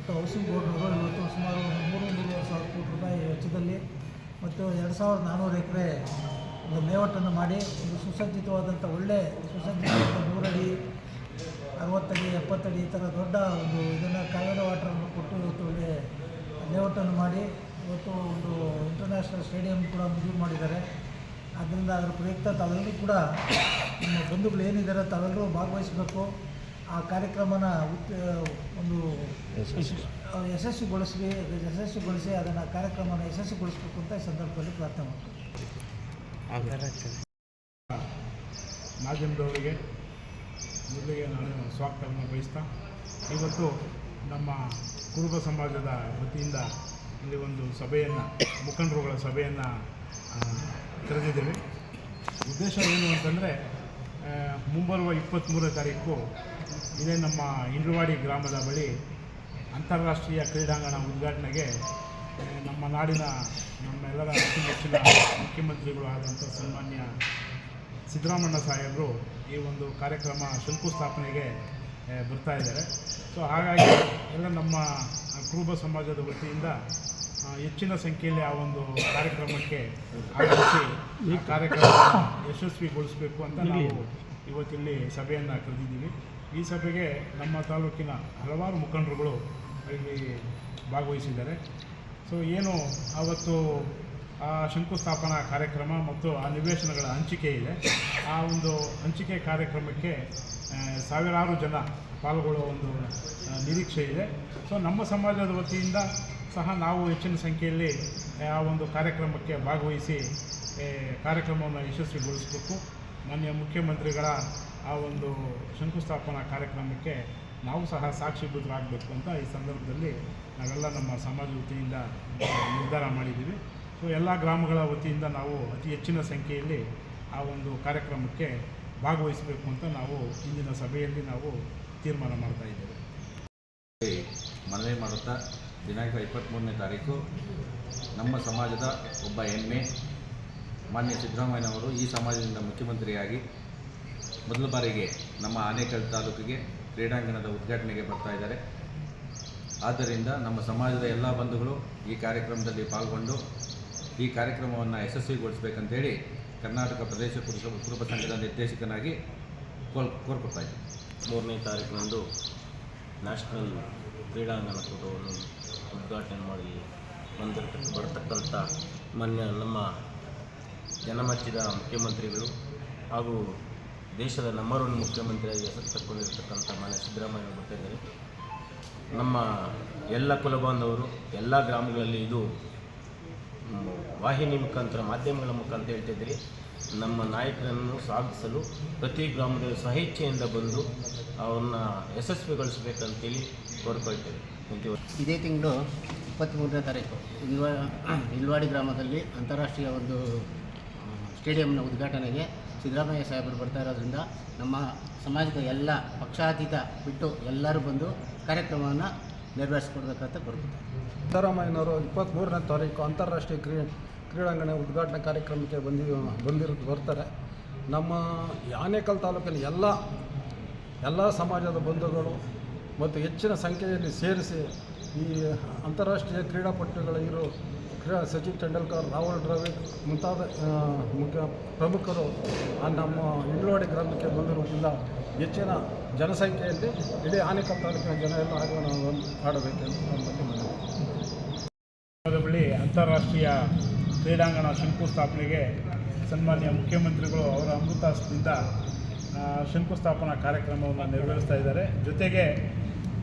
ಮತ್ತು ಹೌಸಿಂಗ್ ಬೋರ್ಡ್ನವರು ಇವತ್ತು ಸುಮಾರು 3,000 ಕೋಟಿ ರೂಪಾಯಿ ವೆಚ್ಚದಲ್ಲಿ ಮತ್ತು 2,400 ಎಕರೆ ಒಂದು ಲೇಔಟನ್ನು ಮಾಡಿ ಒಂದು ಸುಸಜ್ಜಿತವಾದಂಥ ಒಳ್ಳೆ ಸುಸಜ್ಜಿತವಾದ 100 ಅಡಿ 60 ಅಡಿ 70 ಅಡಿ ಈ ಥರ ದೊಡ್ಡ ಒಂದು ಇದನ್ನು ಕಾವೇರಿ ವಾಟರನ್ನು ಕೊಟ್ಟು ಇವತ್ತು ಒಳ್ಳೆ ಲೇಔಟನ್ನು ಮಾಡಿ ಇವತ್ತು ಒಂದು ಇಂಟರ್ನ್ಯಾಷನಲ್ ಸ್ಟೇಡಿಯಂ ಕೂಡ ಮಂಜೂರು ಮಾಡಿದ್ದಾರೆ. ಆದ್ದರಿಂದ ಅದರ ಪ್ರಯುಕ್ತ ತಾವೆಲ್ಲರೂ ಕೂಡ ನಿಮ್ಮ ಬಂಧುಗಳು ಏನಿದ್ದಾರೆ ತಾವೆಲ್ಲರೂ ಭಾಗವಹಿಸಬೇಕು. ಆ ಕಾರ್ಯಕ್ರಮನ ಒಂದು ಯಶಸ್ವಿಗೊಳಿಸಿ ಅದನ್ನು ಕಾರ್ಯಕ್ರಮನ ಯಶಸ್ವಿಗೊಳಿಸಬೇಕು ಅಂತ ಈ ಸಂದರ್ಭದಲ್ಲಿ ಪ್ರಾರ್ಥನೆ ಮಾಡ್ತೀನಿ. ಮಾಧ್ಯಮದವರಿಗೆ ಮೊದಲಿಗೆ ನಾನು ಸ್ವಾಗತವನ್ನು ಬಯಸ್ತಾ, ಇವತ್ತು ನಮ್ಮ ಕುರುಬ ಸಮಾಜದ ವತಿಯಿಂದ ಇಲ್ಲಿ ಒಂದು ಸಭೆಯನ್ನು ಮುಖಂಡರುಗಳ ಸಭೆಯನ್ನು ಕರೆದಿದ್ದೇವೆ. ಉದ್ದೇಶ ಏನು ಅಂತಂದರೆ, ಮುಂಬರುವ 23ನೇ ತಾರೀಕು ಇದೇ ನಮ್ಮ ಇಂಡ್ಲವಾಡಿ ಗ್ರಾಮದ ಬಳಿ ಅಂತಾರಾಷ್ಟ್ರೀಯ ಕ್ರೀಡಾಂಗಣ ಉದ್ಘಾಟನೆಗೆ ನಮ್ಮ ನಾಡಿನ ನಮ್ಮೆಲ್ಲರ ಅತಿ ಹೆಚ್ಚಿನ ಮುಖ್ಯಮಂತ್ರಿಗಳು ಆದಂಥ ಸನ್ಮಾನ್ಯ ಸಿದ್ದರಾಮಣ್ಣ ಸಾಹೇಬರು ಈ ಒಂದು ಕಾರ್ಯಕ್ರಮ ಶಂಕುಸ್ಥಾಪನೆಗೆ ಬರ್ತಾ ಇದ್ದಾರೆ. ಸೊ ಹಾಗಾಗಿ ಎಲ್ಲ ನಮ್ಮ ಕುರುಬ ಸಮಾಜದ ವತಿಯಿಂದ ಹೆಚ್ಚಿನ ಸಂಖ್ಯೆಯಲ್ಲಿ ಆ ಒಂದು ಕಾರ್ಯಕ್ರಮಕ್ಕೆ ಆಗಮಿಸಿ ಈ ಕಾರ್ಯಕ್ರಮವನ್ನು ಯಶಸ್ವಿಗೊಳಿಸಬೇಕು ಅಂತ ನಾವು ಇವತ್ತಿಲ್ಲಿ ಸಭೆಯನ್ನು ಕರೆದಿದ್ದೀವಿ. ಈ ಸಭೆಗೆ ನಮ್ಮ ತಾಲೂಕಿನ ಹಲವಾರು ಮುಖಂಡರುಗಳು ಇಲ್ಲಿ ಭಾಗವಹಿಸಿದ್ದಾರೆ. ಸೊ ಏನು ಆವತ್ತು ಆ ಶಂಕುಸ್ಥಾಪನಾ ಕಾರ್ಯಕ್ರಮ ಮತ್ತು ಆ ನಿವೇಶನಗಳ ಹಂಚಿಕೆ ಇದೆ, ಆ ಒಂದು ಹಂಚಿಕೆ ಕಾರ್ಯಕ್ರಮಕ್ಕೆ ಸಾವಿರಾರು ಜನ ಪಾಲ್ಗೊಳ್ಳುವ ಒಂದು ನಿರೀಕ್ಷೆ ಇದೆ. ಸೊ ನಮ್ಮ ಸಮಾಜದ ವತಿಯಿಂದ ಸಹ ನಾವು ಹೆಚ್ಚಿನ ಸಂಖ್ಯೆಯಲ್ಲಿ ಆ ಒಂದು ಕಾರ್ಯಕ್ರಮಕ್ಕೆ ಭಾಗವಹಿಸಿ ಕಾರ್ಯಕ್ರಮವನ್ನು ಯಶಸ್ವಿಗೊಳಿಸಬೇಕು. ಮಾನ್ಯ ಮುಖ್ಯಮಂತ್ರಿಗಳ ಆ ಒಂದು ಶಂಕುಸ್ಥಾಪನಾ ಕಾರ್ಯಕ್ರಮಕ್ಕೆ ನಾವು ಸಹ ಸಾಕ್ಷೀಭೂತರಾಗಬೇಕು ಅಂತ ಈ ಸಂದರ್ಭದಲ್ಲಿ ನಾವೆಲ್ಲ ನಮ್ಮ ಸಮಾಜ ವತಿಯಿಂದ ನಿರ್ಧಾರ ಮಾಡಿದ್ದೀವಿ. ಸೊ ಎಲ್ಲ ಗ್ರಾಮಗಳ ವತಿಯಿಂದ ನಾವು ಅತಿ ಹೆಚ್ಚಿನ ಸಂಖ್ಯೆಯಲ್ಲಿ ಆ ಒಂದು ಕಾರ್ಯಕ್ರಮಕ್ಕೆ ಭಾಗವಹಿಸಬೇಕು ಅಂತ ನಾವು ಇಂದಿನ ಸಭೆಯಲ್ಲಿ ನಾವು ತೀರ್ಮಾನ ಮಾಡ್ತಾ ಇದ್ದೇವೆ. ಮನವಿ ಮಾಡುತ್ತಾ ದಿನಾಂಕ 23ನೇ ತಾರೀಕು ನಮ್ಮ ಸಮಾಜದ ಒಬ್ಬ ಹೆಮ್ಮೆ ಮಾನ್ಯ ಸಿದ್ದರಾಮಯ್ಯನವರು ಈ ಸಮಾಜದಿಂದ ಮುಖ್ಯಮಂತ್ರಿಯಾಗಿ ಮೊದಲ ಬಾರಿಗೆ ನಮ್ಮ ಆನೇಕಲ್ ತಾಲೂಕಿಗೆ ಕ್ರೀಡಾಂಗಣದ ಉದ್ಘಾಟನೆಗೆ ಬರ್ತಾ ಇದ್ದಾರೆ. ಆದ್ದರಿಂದ ನಮ್ಮ ಸಮಾಜದ ಎಲ್ಲ ಬಂಧುಗಳು ಈ ಕಾರ್ಯಕ್ರಮದಲ್ಲಿ ಪಾಲ್ಗೊಂಡು ಈ ಕಾರ್ಯಕ್ರಮವನ್ನು ಯಶಸ್ವಿಗೊಳಿಸಬೇಕಂತೇಳಿ ಕರ್ನಾಟಕ ಪ್ರದೇಶ ಕುರುಬ ಸಂಘದ ನಿರ್ದೇಶಕನಾಗಿ ಕೋರ್ಕೊಳ್ತಾ ಇದ್ದೀನಿ. 3ನೇ ತಾರೀಕಿನಂದು ನ್ಯಾಷನಲ್ ಕ್ರೀಡಾಂಗಣ ಕೂಟವನ್ನು ಉದ್ಘಾಟನೆ ಮಾಡಿ ಬರತಕ್ಕಂಥ ಮಾನ್ಯ ನಮ್ಮ ಜನಮೆಚ್ಚಿದ ಮುಖ್ಯಮಂತ್ರಿಗಳು ಹಾಗೂ ದೇಶದ ನಂಬರ್ 1 ಮುಖ್ಯಮಂತ್ರಿಯಾಗಿ ಹೆಸರು ತಕ್ಕೊಂಡಿರ್ತಕ್ಕಂಥ ಮಾನ್ಯ ಸಿದ್ದರಾಮಯ್ಯ ಬರ್ತಾಯಿದ್ದಾರೆ. ನಮ್ಮ ಎಲ್ಲ ಕುಲಬಾಂಧವರು ಎಲ್ಲ ಗ್ರಾಮಗಳಲ್ಲಿ ಇದು ವಾಹಿನಿ ಮುಖಾಂತರ ಮಾಧ್ಯಮಗಳ ಮುಖಾಂತರ ಹೇಳ್ತಿದ್ದೀರಿ, ನಮ್ಮ ನಾಯಕರನ್ನು ಸ್ವಾಗತಿಸಲು ಪ್ರತಿ ಗ್ರಾಮದಲ್ಲಿ ಸ್ವಇಚ್ಛೆಯಿಂದ ಬಂದು ಅವನ್ನ ಯಶಸ್ವಿಗೊಳಿಸಬೇಕಂತೇಳಿ ಕೋರ್ಕೊಳ್ತೇವೆ. ಇದೇ ತಿಂಗಳು 23ನೇ ತಾರೀಕು ಇಲ್ವಾಡಿ ಗ್ರಾಮದಲ್ಲಿ ಅಂತಾರಾಷ್ಟ್ರೀಯ ಒಂದು ಸ್ಟೇಡಿಯಂನ ಉದ್ಘಾಟನೆಗೆ ಸಿದ್ದರಾಮಯ್ಯ ಸಾಹೇಬರು ಬರ್ತಾ ಇರೋದ್ರಿಂದ ನಮ್ಮ ಸಮಾಜದ ಎಲ್ಲ ಪಕ್ಷಾತೀತ ಬಿಟ್ಟು ಎಲ್ಲರೂ ಬಂದು ಕಾರ್ಯಕ್ರಮವನ್ನು ನೆರವೇರಿಸಿಕೊಡ್ಬೇಕಂತ ಕೋರ್ಕೊಳ್ತಾರೆ. ಸಿದ್ದರಾಮಯ್ಯನವರು 23ನೇ ತಾರೀಕು ಅಂತಾರಾಷ್ಟ್ರೀಯ ಕ್ರೀಡಾಂಗಣ ಉದ್ಘಾಟನಾ ಕಾರ್ಯಕ್ರಮಕ್ಕೆ ಬರ್ತಾರೆ. ನಮ್ಮ ಆನೇಕಲ್ ತಾಲೂಕಿನ ಎಲ್ಲ ಸಮಾಜದ ಬಂಧುಗಳು ಮತ್ತು ಹೆಚ್ಚಿನ ಸಂಖ್ಯೆಯಲ್ಲಿ ಸೇರಿಸಿ ಈ ಅಂತಾರಾಷ್ಟ್ರೀಯ ಕ್ರೀಡಾಪಟುಗಳು ಸಚಿನ್ ತೆಂಡೂಲ್ಕರ್, ರಾಹುಲ್ ದ್ರಾವಿಡ್ ಮುಂತಾದ ಪ್ರಮುಖರು ನಮ್ಮ ಇಂಡ್ಲವಾಡಿ ಗ್ರಾಮಕ್ಕೆ ಬಂದಿರುವುದಿಲ್ಲ. ಹೆಚ್ಚಿನ ಜನಸಂಖ್ಯೆಯಲ್ಲಿ ಇಡೀ ಆನೇಕಲ್ ತಾಲೂಕಿನ ಜನ ಎಲ್ಲ ಆಡಬೇಕೆಂದು ಬಳಿ ಅಂತಾರಾಷ್ಟ್ರೀಯ ಕ್ರೀಡಾಂಗಣ ಶಂಕುಸ್ಥಾಪನೆಗೆ ಸನ್ಮಾನ್ಯ ಮುಖ್ಯಮಂತ್ರಿಗಳು ಅವರ ಅಮೃತಾಸ್ತಿಯಿಂದ ಶಂಕುಸ್ಥಾಪನಾ ಕಾರ್ಯಕ್ರಮವನ್ನು ನೆರವೇರಿಸ್ತಾ ಇದ್ದಾರೆ. ಜೊತೆಗೆ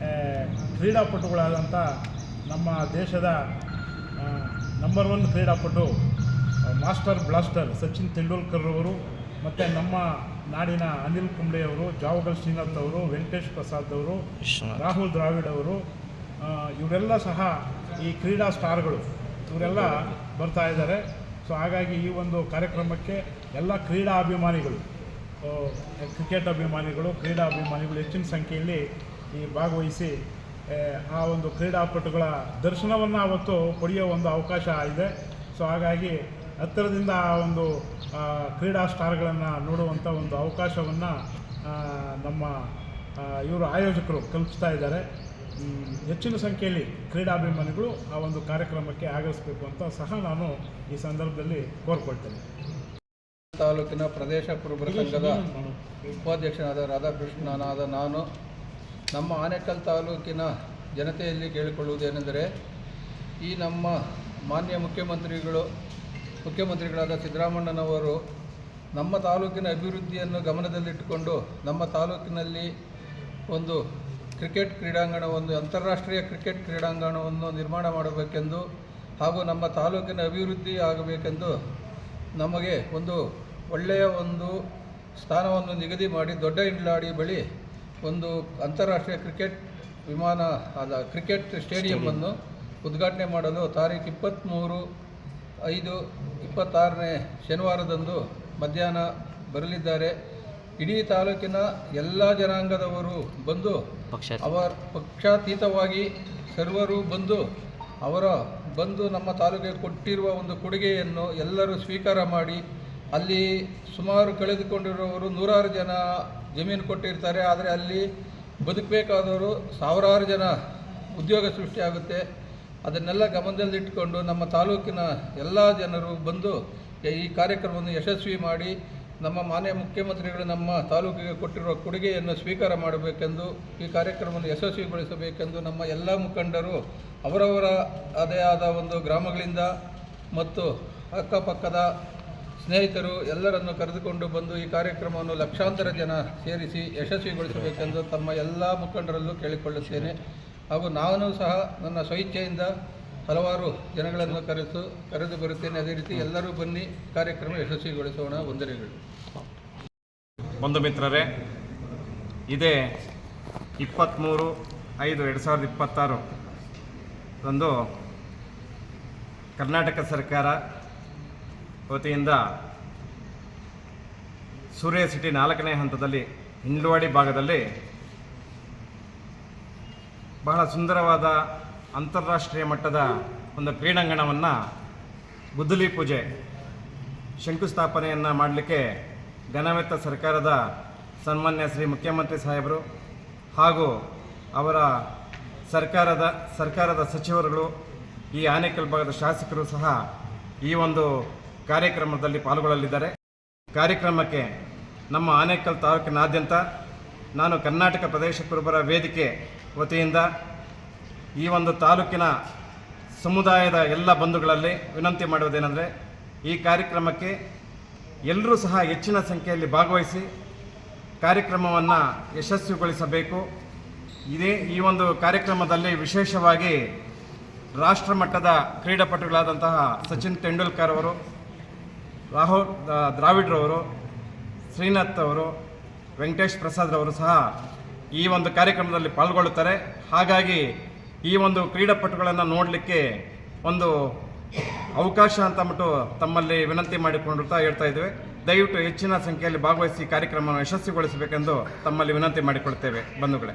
ಕ್ರೀಡಾಪಟುಗಳಾದಂಥ ನಮ್ಮ ದೇಶದ ನಂಬರ್ 1 ಕ್ರೀಡಾಪಟು ಮಾಸ್ಟರ್ ಬ್ಲಾಸ್ಟರ್ ಸಚಿನ್ ತೆಂಡೂಲ್ಕರ್ ಅವರು ಮತ್ತು ನಮ್ಮ ನಾಡಿನ ಅನಿಲ್ ಕುಂಬ್ಳೆ ಅವರು, ಜಾವಗಲ್ ಶ್ರೀನಾಥ್ ಅವರು, ವೆಂಕಟೇಶ್ ಪ್ರಸಾದ್ ಅವರು, ರಾಹುಲ್ ದ್ರಾವಿಡ್ ಅವರು, ಇವರೆಲ್ಲ ಸಹ ಈ ಕ್ರೀಡಾ ಸ್ಟಾರ್ಗಳು ಇವರೆಲ್ಲ ಬರ್ತಾ ಇದ್ದಾರೆ. ಸೊ ಹಾಗಾಗಿ ಈ ಒಂದು ಕಾರ್ಯಕ್ರಮಕ್ಕೆ ಎಲ್ಲ ಕ್ರೀಡಾ ಅಭಿಮಾನಿಗಳು, ಕ್ರಿಕೆಟ್ ಅಭಿಮಾನಿಗಳು, ಕ್ರೀಡಾ ಅಭಿಮಾನಿಗಳು ಹೆಚ್ಚಿನ ಸಂಖ್ಯೆಯಲ್ಲಿ ಈ ಭಾಗವಹಿಸಿ ಆ ಒಂದು ಕ್ರೀಡಾಪಟುಗಳ ದರ್ಶನವನ್ನು ಅವತ್ತು ಪಡೆಯೋ ಒಂದು ಅವಕಾಶ ಇದೆ. ಸೊ ಹಾಗಾಗಿ ಹತ್ತಿರದಿಂದ ಆ ಒಂದು ಕ್ರೀಡಾ ಸ್ಟಾರ್ಗಳನ್ನು ನೋಡುವಂಥ ಒಂದು ಅವಕಾಶವನ್ನು ನಮ್ಮ ಇವರು ಆಯೋಜಕರು ಕಲ್ಪಿಸ್ತಾ ಇದ್ದಾರೆ. ಹೆಚ್ಚಿನ ಸಂಖ್ಯೆಯಲ್ಲಿ ಕ್ರೀಡಾಭಿಮಾನಿಗಳು ಆ ಒಂದು ಕಾರ್ಯಕ್ರಮಕ್ಕೆ ಆಗಮಿಸಬೇಕು ಅಂತ ಸಹ ನಾನು ಈ ಸಂದರ್ಭದಲ್ಲಿ ಕೋರ್ಕೊಳ್ತೇನೆ. ತಾಲೂಕಿನ ಪ್ರದೇಶ ಕುರುಬರ ಸಂಘದ ಉಪಾಧ್ಯಕ್ಷನಾದ ರಾಧಾಕೃಷ್ಣನಾದ ನಾನು ನಮ್ಮ ಆನೇಕಲ್ ತಾಲೂಕಿನ ಜನತೆಯಲ್ಲಿ ಕೇಳಿಕೊಳ್ಳುವುದೇನೆಂದರೆ, ಈ ನಮ್ಮ ಮಾನ್ಯ ಮುಖ್ಯಮಂತ್ರಿಗಳಾದ ಸಿದ್ದರಾಮಣ್ಣನವರು ನಮ್ಮ ತಾಲೂಕಿನ ಅಭಿವೃದ್ಧಿಯನ್ನು ಗಮನದಲ್ಲಿಟ್ಟುಕೊಂಡು ನಮ್ಮ ತಾಲೂಕಿನಲ್ಲಿ ಒಂದು ಕ್ರಿಕೆಟ್ ಕ್ರೀಡಾಂಗಣವನ್ನು, ಅಂತಾರಾಷ್ಟ್ರೀಯ ಕ್ರಿಕೆಟ್ ಕ್ರೀಡಾಂಗಣವನ್ನು ನಿರ್ಮಾಣ ಮಾಡಬೇಕೆಂದು ಹಾಗೂ ನಮ್ಮ ತಾಲೂಕಿನ ಅಭಿವೃದ್ಧಿ ಆಗಬೇಕೆಂದು ನಮಗೆ ಒಂದು ಒಳ್ಳೆಯ ಒಂದು ಸ್ಥಾನವನ್ನು ನಿಗದಿ ಮಾಡಿ ದೊಡ್ಡ ಇಂಡ್ಲಾಡಿ ಬಳಿ ಒಂದು ಅಂತಾರಾಷ್ಟ್ರೀಯ ಕ್ರಿಕೆಟ್ ಸ್ಟೇಡಿಯಮ್ಮನ್ನು ಉದ್ಘಾಟನೆ ಮಾಡಲು ತಾರೀಖು 23/5/26 ಶನಿವಾರದಂದು ಮಧ್ಯಾಹ್ನ ಬರಲಿದ್ದಾರೆ. ಇಡೀ ತಾಲೂಕಿನ ಎಲ್ಲ ಜನಾಂಗದವರು ಬಂದು ಪಕ್ಷಾತೀತವಾಗಿ ಸರ್ವರು ಬಂದು ನಮ್ಮ ತಾಲೂಕಿಗೆ ಕೊಟ್ಟಿರುವ ಒಂದು ಕೊಡುಗೆಯನ್ನು ಎಲ್ಲರೂ ಸ್ವೀಕಾರ ಮಾಡಿ, ಅಲ್ಲಿ ಸುಮಾರು ಕಳೆದುಕೊಂಡಿರುವವರು 100 ಜನ ಜಮೀನು ಕೊಟ್ಟಿರ್ತಾರೆ. ಆದರೆ ಅಲ್ಲಿ ಬದುಕಬೇಕಾದವರು 1000 ಜನ ಉದ್ಯೋಗ ಸೃಷ್ಟಿಯಾಗುತ್ತೆ. ಅದನ್ನೆಲ್ಲ ಗಮನದಲ್ಲಿಟ್ಟುಕೊಂಡು ನಮ್ಮ ತಾಲೂಕಿನ ಎಲ್ಲ ಜನರು ಬಂದು ಈ ಕಾರ್ಯಕ್ರಮವನ್ನು ಯಶಸ್ವಿ ಮಾಡಿ ನಮ್ಮ ಮಾನ್ಯ ಮುಖ್ಯಮಂತ್ರಿಗಳು ನಮ್ಮ ತಾಲೂಕಿಗೆ ಕೊಟ್ಟಿರುವ ಕೊಡುಗೆಯನ್ನು ಸ್ವೀಕಾರ ಮಾಡಬೇಕೆಂದು, ಈ ಕಾರ್ಯಕ್ರಮವನ್ನು ಯಶಸ್ವಿಗೊಳಿಸಬೇಕೆಂದು ನಮ್ಮ ಎಲ್ಲ ಮುಖಂಡರು ಅವರವರ ಅದೇ ಆದ ಒಂದು ಗ್ರಾಮಗಳಿಂದ ಮತ್ತು ಅಕ್ಕಪಕ್ಕದ ಸ್ನೇಹಿತರು ಎಲ್ಲರನ್ನು ಕರೆದುಕೊಂಡು ಬಂದು ಈ ಕಾರ್ಯಕ್ರಮವನ್ನು ಲಕ್ಷಾಂತರ ಜನ ಸೇರಿಸಿ ಯಶಸ್ವಿಗೊಳಿಸಬೇಕೆಂದು ತಮ್ಮ ಎಲ್ಲ ಮುಖಂಡರಲ್ಲೂ ಕೇಳಿಕೊಳ್ಳುತ್ತೇನೆ. ಹಾಗೂ ನಾನು ಸಹ ನನ್ನ ಸ್ವಇಚ್ಛೆಯಿಂದ ಹಲವಾರು ಜನಗಳನ್ನು ಕರೆದು ಬರುತ್ತೇನೆ. ಅದೇ ರೀತಿ ಎಲ್ಲರೂ ಬನ್ನಿ, ಕಾರ್ಯಕ್ರಮ ಯಶಸ್ವಿಗೊಳಿಸೋಣ. ವಂದನೆಗಳು. ಬಂಧು ಮಿತ್ರರೇ, ಇದೇ 23/5/2026 ರಂದು ಕರ್ನಾಟಕ ಸರ್ಕಾರ ವತಿಯಿಂದ ಸೂರ್ಯ ಸಿಟಿ 4ನೇ ಹಂತದಲ್ಲಿ ಹಿಂಡ್ಲವಾಡಿ ಭಾಗದಲ್ಲಿ ಬಹಳ ಸುಂದರವಾದ ಅಂತಾರಾಷ್ಟ್ರೀಯ ಮಟ್ಟದ ಒಂದು ಕ್ರೀಡಾಂಗಣವನ್ನು ಗುದ್ದಲಿ ಪೂಜೆ ಶಂಕುಸ್ಥಾಪನೆಯನ್ನು ಮಾಡಲಿಕ್ಕೆ ಘನವೆತ್ತ ಸರ್ಕಾರದ ಸನ್ಮಾನ್ಯ ಶ್ರೀ ಮುಖ್ಯಮಂತ್ರಿ ಸಾಹೇಬರು ಹಾಗೂ ಅವರ ಸರ್ಕಾರದ ಸಚಿವರುಗಳು, ಈ ಆನೇಕಲ್ ಭಾಗದ ಶಾಸಕರು ಸಹ ಈ ಒಂದು ಕಾರ್ಯಕ್ರಮದಲ್ಲಿ ಪಾಲ್ಗೊಳ್ಳಲಿದ್ದಾರೆ. ಕಾರ್ಯಕ್ರಮಕ್ಕೆ ನಮ್ಮ ಆನೇಕಲ್ ತಾಲೂಕಿನಾದ್ಯಂತ ನಾನು ಕರ್ನಾಟಕ ಪ್ರದೇಶ ಕುರುಬರ ವೇದಿಕೆ ವತಿಯಿಂದ ಈ ಒಂದು ತಾಲೂಕಿನ ಸಮುದಾಯದ ಎಲ್ಲ ಬಂಧುಗಳಲ್ಲಿ ವಿನಂತಿ ಮಾಡುವುದೇನೆಂದರೆ, ಈ ಕಾರ್ಯಕ್ರಮಕ್ಕೆ ಎಲ್ಲರೂ ಸಹ ಹೆಚ್ಚಿನ ಸಂಖ್ಯೆಯಲ್ಲಿ ಭಾಗವಹಿಸಿ ಕಾರ್ಯಕ್ರಮವನ್ನು ಯಶಸ್ವಿಗೊಳಿಸಬೇಕು. ಈ ಒಂದು ಕಾರ್ಯಕ್ರಮದಲ್ಲಿ ವಿಶೇಷವಾಗಿ ರಾಷ್ಟ್ರಮಟ್ಟದ ಕ್ರೀಡಾಪಟುಗಳಾದಂತಹ ಸಚಿನ್ ತೆಂಡೂಲ್ಕರ್ ಅವರು, ರಾಹುಲ್ ದ್ರಾವಿಡ್ರವರು, ಶ್ರೀನಾಥ್ ಅವರು, ವೆಂಕಟೇಶ್ ಪ್ರಸಾದ್ ಅವರು ಸಹ ಈ ಒಂದು ಕಾರ್ಯಕ್ರಮದಲ್ಲಿ ಪಾಲ್ಗೊಳ್ಳುತ್ತಾರೆ. ಹಾಗಾಗಿ ಈ ಒಂದು ಕ್ರೀಡಾಪಟುಗಳನ್ನು ನೋಡಲಿಕ್ಕೆ ಒಂದು ಅವಕಾಶ ಅಂತ ಅಂದ್ಬಿಟ್ಟು ತಮ್ಮಲ್ಲಿ ವಿನಂತಿ ಮಾಡಿಕೊಂಡಿರ್ತಾ ಹೇಳ್ತಾ ಇದ್ದೇವೆ. ದಯವಿಟ್ಟು ಹೆಚ್ಚಿನ ಸಂಖ್ಯೆಯಲ್ಲಿ ಭಾಗವಹಿಸಿ ಕಾರ್ಯಕ್ರಮವನ್ನು ಯಶಸ್ವಿಗೊಳಿಸಬೇಕೆಂದು ತಮ್ಮಲ್ಲಿ ವಿನಂತಿ ಮಾಡಿಕೊಳ್ತೇವೆ ಬಂಧುಗಳೇ.